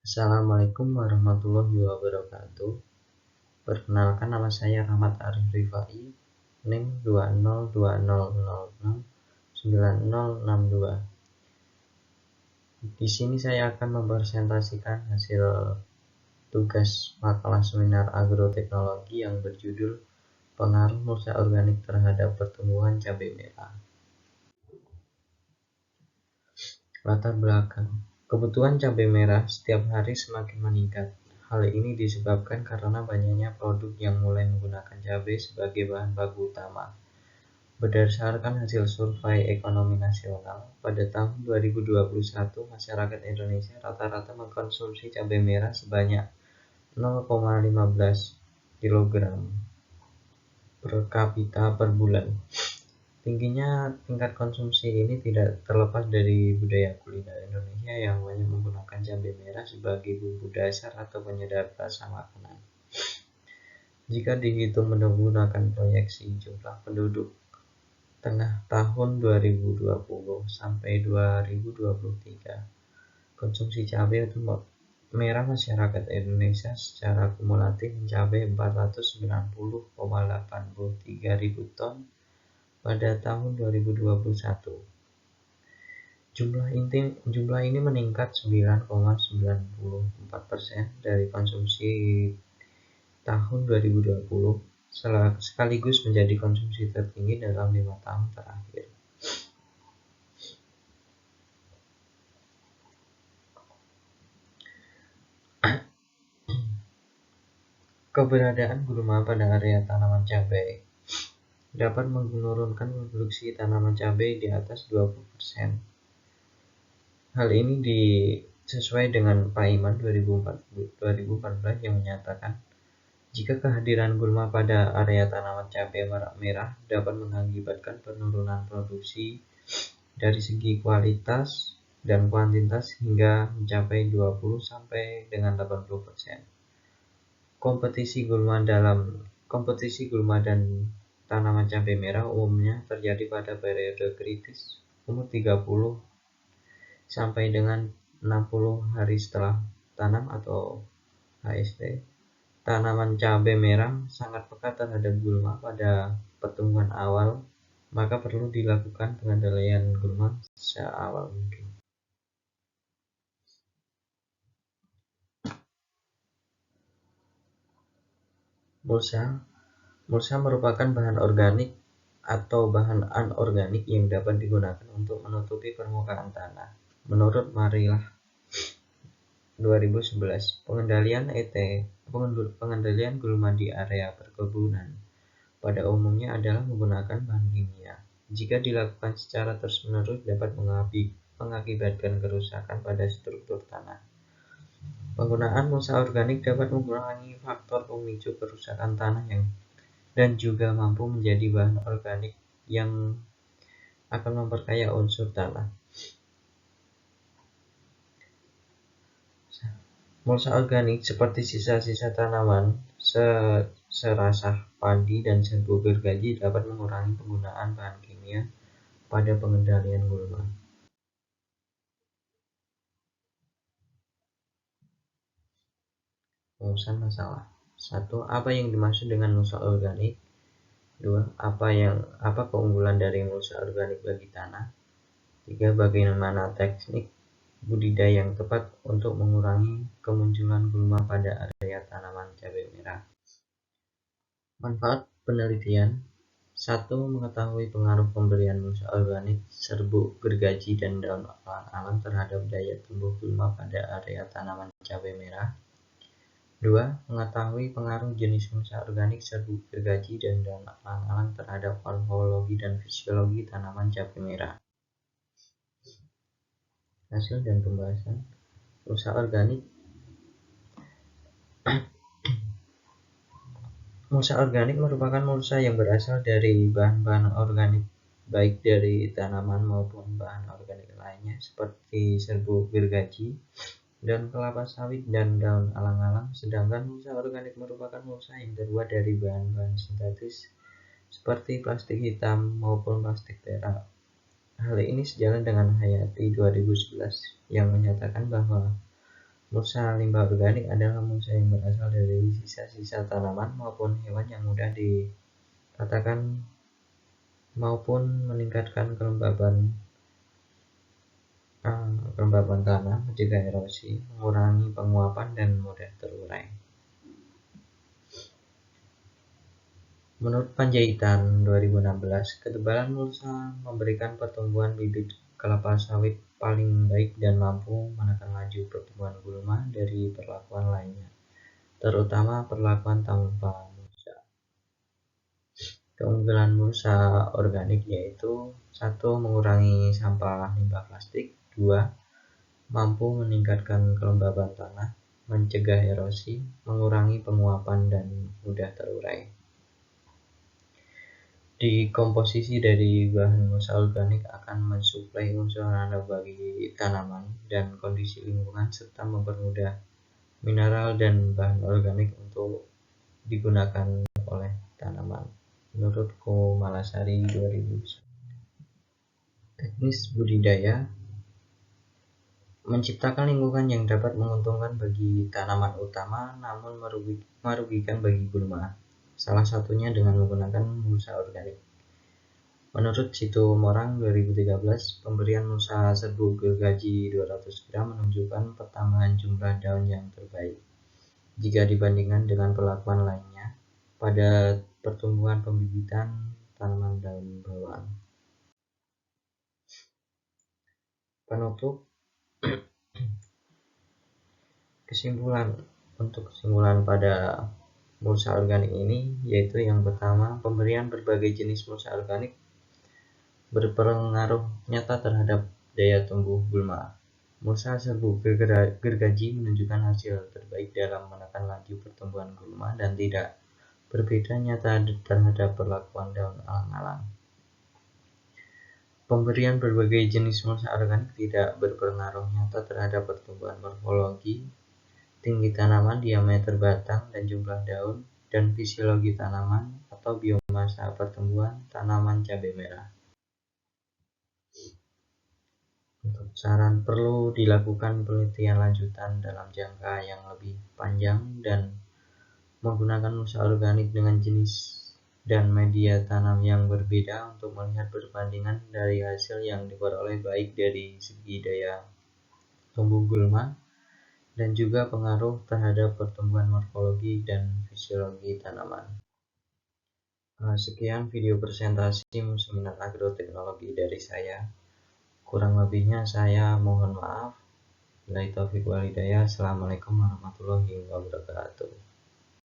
Assalamualaikum warahmatullahi wabarakatuh. Perkenalkan, nama saya Rahmat Arif Rifai, NIM 20200069062. Di sini saya akan mempresentasikan hasil tugas makalah seminar agroteknologi yang berjudul Pengaruh Mulsa Organik Terhadap Pertumbuhan Cabai Merah. Latar belakang: kebutuhan cabai merah setiap hari semakin meningkat. Hal ini disebabkan karena banyaknya produk yang mulai menggunakan cabai sebagai bahan baku utama. Berdasarkan hasil survei ekonomi nasional, pada tahun 2021 masyarakat Indonesia rata-rata mengkonsumsi cabai merah sebanyak 0,15 kg per kapita per bulan. Tingginya tingkat konsumsi ini tidak terlepas dari budaya kuliner Indonesia yang banyak menggunakan cabai merah sebagai bumbu dasar atau penyedap rasa makanan. Jika dihitung menggunakan proyeksi jumlah penduduk tengah tahun 2020 sampai 2023, konsumsi cabai merah masyarakat Indonesia secara kumulatif mencapai 490,83 ribu ton pada tahun 2021. Jumlah ini meningkat 9,94% dari konsumsi tahun 2020, sekaligus menjadi konsumsi tertinggi dalam 5 tahun terakhir. Keberadaan gulma pada area tanaman cabai dapat menurunkan produksi tanaman cabai di atas 20%. Hal ini sesuai dengan Pak Iman 2014 yang menyatakan, jika kehadiran gulma pada area tanaman cabai merah dapat mengakibatkan penurunan produksi dari segi kualitas dan kuantitas hingga mencapai 20 sampai dengan 80%. Kompetisi gulma dan tanaman cabai merah umumnya terjadi pada periode kritis umur 30 sampai dengan 60 hari setelah tanam atau HST. Tanaman cabai merah sangat peka terhadap gulma pada pertumbuhan awal, maka perlu dilakukan pengendalian gulma seawal mungkin. Mulsa merupakan bahan organik atau bahan anorganik yang dapat digunakan untuk menutupi permukaan tanah. Menurut Marilah 2011, pengendalian gulma di area perkebunan pada umumnya adalah menggunakan bahan kimia. Jika dilakukan secara terus-menerus dapat mengakibatkan kerusakan pada struktur tanah. Penggunaan mulsa organik dapat mengurangi faktor pemicu kerusakan tanah dan juga mampu menjadi bahan organik yang akan memperkaya unsur tanah. Mulsa organik seperti sisa-sisa tanaman serasah padi dan serbuk gergaji dapat mengurangi penggunaan bahan kimia pada pengendalian gulma. Rumusan masalah: 1. Apa yang dimaksud dengan mulsa organik? 2. Apa keunggulan dari mulsa organik bagi tanah? 3. Bagaimana teknik budidaya yang tepat untuk mengurangi kemunculan gulma pada area tanaman cabai merah? Manfaat penelitian: 1. Mengetahui pengaruh pemberian mulsa organik, serbuk gergaji, dan daun alang-alang terhadap daya tumbuh gulma pada area tanaman cabai merah. 2. Mengetahui pengaruh jenis mulsa organik, serbuk gergaji, dan daun alang-alang terhadap morfologi dan fisiologi tanaman cabai merah. Hasil dan pembahasan. Mulsa organik. Mulsa organik merupakan mulsa yang berasal dari bahan-bahan organik baik dari tanaman maupun bahan organik lainnya seperti serbuk gergaji, daun kelapa sawit, dan daun alang-alang. Sedangkan mulsa organik merupakan mulsa yang terbuat dari bahan-bahan sintetis seperti plastik hitam maupun plastik perak. Hal ini sejalan dengan Hayati 2011 yang menyatakan bahwa Mulsa limbah organik adalah mulsa yang berasal dari sisa-sisa tanaman maupun hewan yang mudah dikatakan maupun meningkatkan kelembaban tanah, mencegah erosi, mengurangi penguapan, dan mudah terurai. Menurut Panjaitan 2016, ketebalan mulsa memberikan pertumbuhan bibit kelapa sawit paling baik dan mampu menekan laju pertumbuhan gulma dari perlakuan lainnya, terutama perlakuan tanpa mulsa. Keunggulan mulsa organik yaitu 1. Mengurangi sampah limbah plastik. 2. Mampu meningkatkan kelembaban tanah, mencegah erosi, mengurangi penguapan, dan mudah terurai. Dekomposisi dari bahan mulsa organik akan mensuplai unsur nano bagi tanaman dan kondisi lingkungan serta mempermudah mineral dan bahan organik untuk digunakan oleh tanaman. Menurut Komalasari 2000. Teknis budidaya menciptakan lingkungan yang dapat menguntungkan bagi tanaman utama namun merugikan bagi gulma, salah satunya dengan menggunakan mulsa organik. Menurut Situmorang 2013, pemberian mulsa serbuk gergaji 200 gram menunjukkan pertambahan jumlah daun yang terbaik jika dibandingkan dengan perlakuan lainnya pada pertumbuhan pembibitan tanaman daun bawaan. Penutup. Kesimpulan pada mulsa organik ini yaitu yang pertama, pemberian berbagai jenis mulsa organik berpengaruh nyata terhadap daya tumbuh gulma. Mulsa serbuk gergaji menunjukkan hasil terbaik dalam menekan laju pertumbuhan gulma dan tidak berbeda nyata terhadap perlakuan daun alang-alang. Pemberian berbagai jenis mulsa organik tidak berpengaruh nyata terhadap pertumbuhan morfologi, tinggi tanaman, diameter batang, dan jumlah daun, dan fisiologi tanaman atau biomasa pertumbuhan tanaman cabai merah. Untuk saran, perlu dilakukan penelitian lanjutan dalam jangka yang lebih panjang dan menggunakan mulsa organik dengan jenis dan media tanam yang berbeda untuk melihat perbandingan dari hasil yang diperoleh baik dari segi daya tumbuh gulma dan juga pengaruh terhadap pertumbuhan morfologi dan fisiologi tanaman. Sekian video presentasi seminar agroteknologi dari saya. Kurang lebihnya saya mohon maaf. Wabillahi taufiq wal hidayah. Assalamualaikum warahmatullahi wabarakatuh.